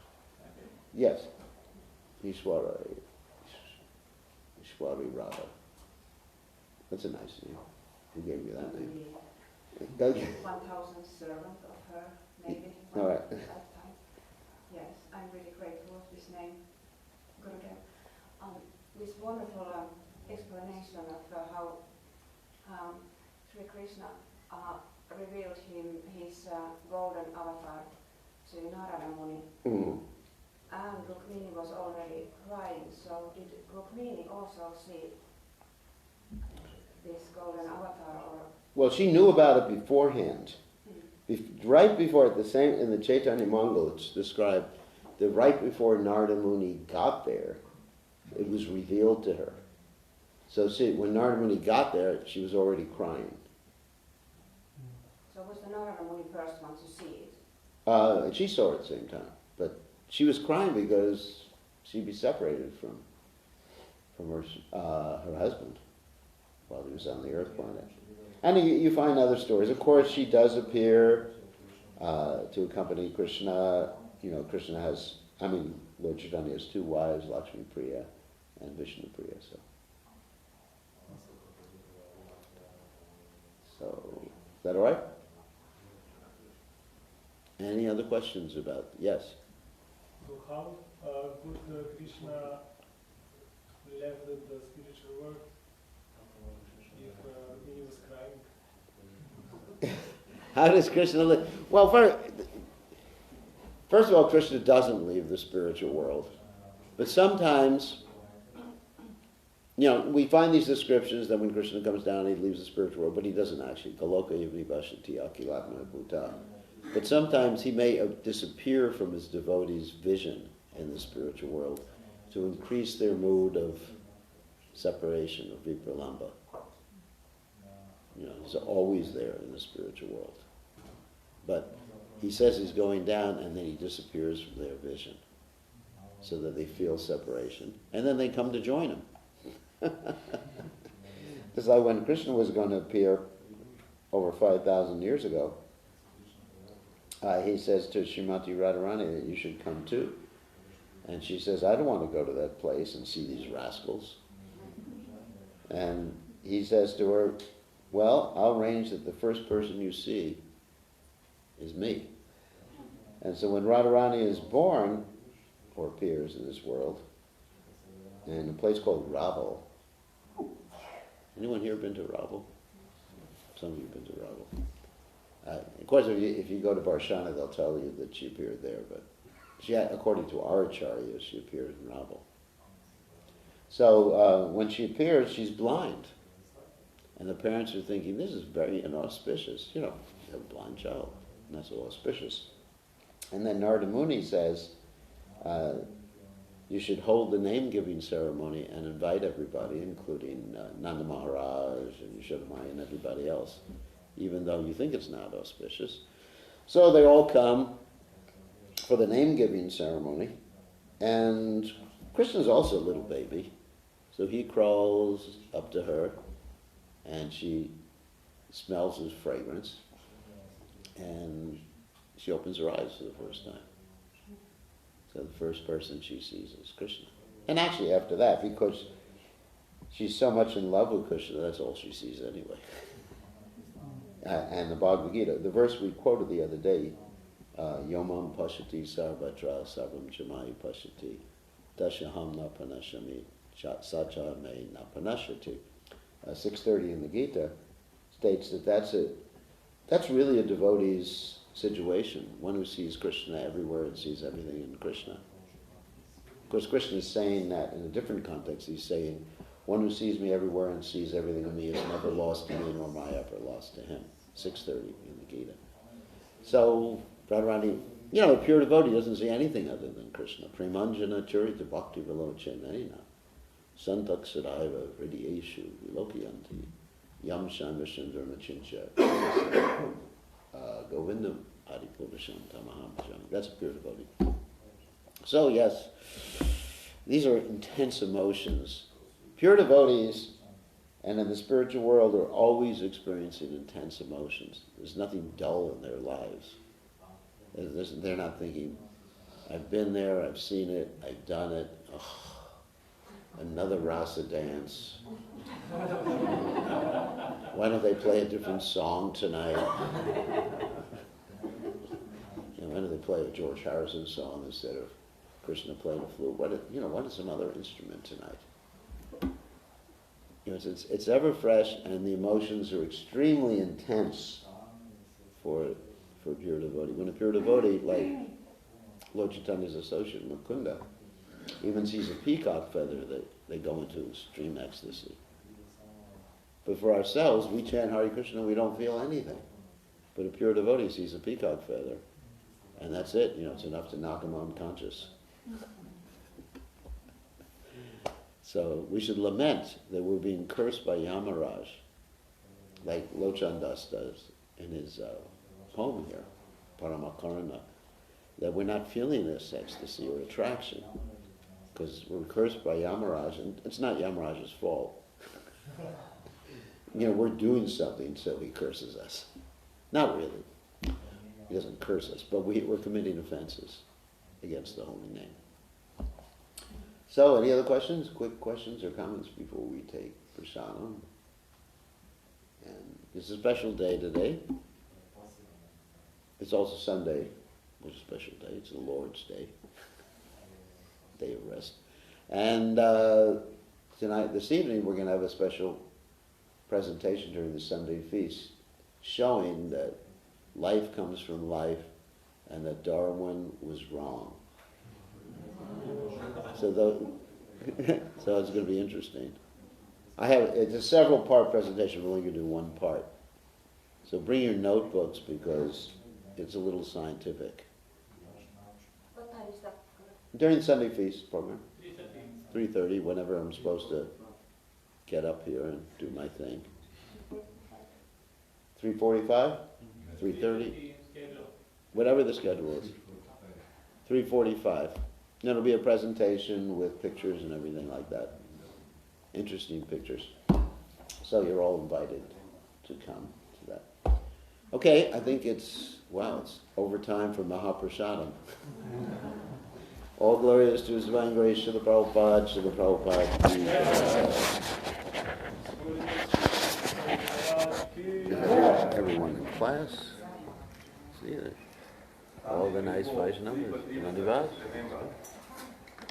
Yes. Ishwari Radha. That's a nice name. Who gave you that name? 1,000 servant of her, maybe. All right. At that time. Yes, I'm really grateful of this name, Gurudev. This wonderful explanation of how Sri Krishna revealed his golden avatar to Narada Muni. Mm. And Rukmini was already crying, so did Rukmini also see this golden avatar? Or Well, she knew about it beforehand. Right before, in the Chaitanya Mangal, it's described that right before Narada Muni got there, it was revealed to her. So see, when Narada Muni got there, she was already crying. So was the Narada Muni first one to see it? And she saw it at the same time. But she was crying because she'd be separated from her husband while he was on the earth planet. And you find other stories. Of course, she does appear to accompany Krishna. Krishna has, Lord Chaitanya has two wives, Lakshmi Priya and Vishnu Priya. So, is that all right? Any other questions about? Yes. So how could Krishna left the spiritual world if he was crying? How does Krishna live? Well, first of all, Krishna doesn't leave the spiritual world. But sometimes, we find these descriptions that when Krishna comes down, he leaves the spiritual world, but he doesn't actually. Galoka yivnibhashati akilatma bhuta. But sometimes he may disappear from his devotees' vision in the spiritual world to increase their mood of separation, of vipralamba. He's always there in the spiritual world. But he says he's going down and then he disappears from their vision so that they feel separation. And then they come to join him. It's like when Krishna was going to appear over 5,000 years ago, he says to Srimati Radharani that you should come too. And she says, I don't want to go to that place and see these rascals. And he says to her, well, I'll arrange that the first person you see is me. And so when Radharani is born, or appears in this world, in a place called Raval. Anyone here been to Raval? Some of you have been to Raval. Of course, if you go to Varshana, they'll tell you that she appeared there, but she, according to our Acharya, she appeared in Raval. So when she appears, she's blind. And the parents are thinking, this is very inauspicious. You have a blind child, not so auspicious. And then Narada Muni says, you should hold the name-giving ceremony and invite everybody, including Nanda Maharaj and Yashodamaya and everybody else, even though you think it's not auspicious. So they all come for the name-giving ceremony, and Krishna's also a little baby, so he crawls up to her, and she smells his fragrance, and she opens her eyes for the first time. So the first person she sees is Krishna. And actually after that, because she's so much in love with Krishna, that's all she sees anyway. And the Bhagavad Gita, the verse we quoted the other day, Yomam Pashati Sarvatra Sarvam Chamai Pashati Dashaham Na Panashami Sacha Me Na Panashati. 630 in the Gita states that that's really a devotee's situation, one who sees Krishna everywhere and sees everything in Krishna. Of course, Krishna is saying that in a different context. He's saying, one who sees me everywhere and sees everything in me is never lost to me, nor am I ever lost to him. 630 in the Gita. So, Radharani, you know, a pure devotee doesn't see anything other than Krishna. Premanjana charita bhakti vilochenena santak sadaiva hridiyeshu vilokiyanti yam shanvashandharma chincha govindam adipurvasham tamaham bhajami. That's a pure devotee. So yes, these are intense emotions. Pure devotees and in the spiritual world are always experiencing intense emotions. There's nothing dull in their lives. They're not thinking, I've been there, I've seen it, I've done it. Ugh, another rasa dance. Why don't they play a different song tonight? Why don't they play a George Harrison song instead of Krishna playing a flute? What is some other instrument tonight? It's ever fresh, and the emotions are extremely intense for a pure devotee. When a pure devotee, like Lord Chaitanya's associate Mukunda, even sees a peacock feather, they go into extreme ecstasy. But for ourselves, we chant Hare Krishna and we don't feel anything. But a pure devotee sees a peacock feather, and that's it. It's enough to knock him unconscious. So we should lament that we're being cursed by Yamaraj, like Lochan Das does in his poem here, Paramakarana, that we're not feeling this ecstasy or attraction because we're cursed by Yamaraj, and it's not Yamaraj's fault. We're doing something, so he curses us. Not really. He doesn't curse us, but we're committing offenses against the holy name. So, any other questions? Quick questions or comments before we take prasadam? And it's a special day today. It's also Sunday, which is a special day. It's the Lord's Day, day of rest. And this evening, we're going to have a special presentation during the Sunday feast, showing that life comes from life, and that Darwin was wrong. So it's going to be interesting. It's a several-part presentation. We're only going to do one part. So bring your notebooks because it's a little scientific. What time is that? During the Sunday feast program. 3:30, whenever I'm supposed to get up here and do my thing. 3:45? 3:30? Whatever the schedule is. 3:45. And it'll be a presentation with pictures and everything like that. Interesting pictures. So you're all invited to come to that. Okay, I think it's overtime for Mahaprasadam. All glory is to His divine grace, Srila Prabhupada, Srila Prabhupada. Everyone in class. See that? All the nice Vaishnavas.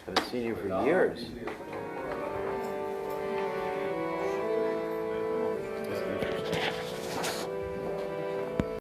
Haven't seen you for years.